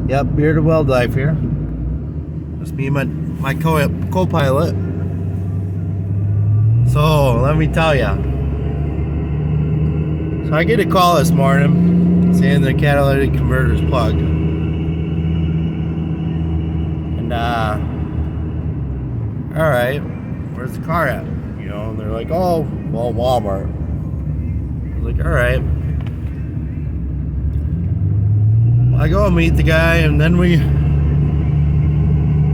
Yep, Bearded Wildlife here. Just me and my co-pilot. So, let me tell ya. So I get a call this morning saying the catalytic converter's plugged. And, alright, where's the car at? You know, and they're like, oh, well, Walmart. I was like, alright. I go meet the guy, and then we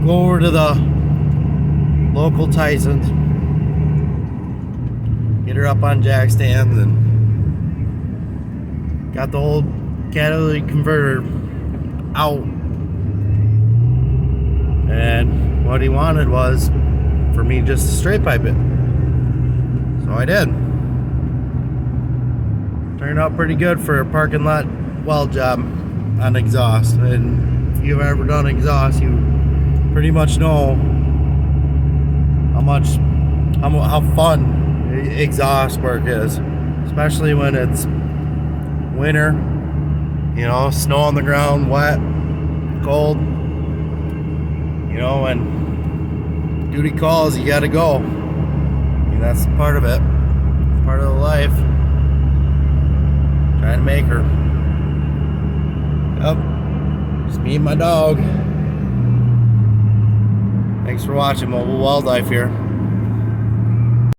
go over to the local Tyson's, get her up on jack stands, and got the old catalytic converter out. And what he wanted was for me just to straight pipe it. So I did. Turned out pretty good for a parking lot weld job on exhaust. And if you've ever done exhaust, you pretty much know how fun exhaust work is, especially when it's winter, you know, snow on the ground, wet, cold, you know, when duty calls, you gotta go. I mean, that's part of it, part of the life. Trying to make her. Yep, just me and my dog. Thanks for watching Mobile Wildlife here.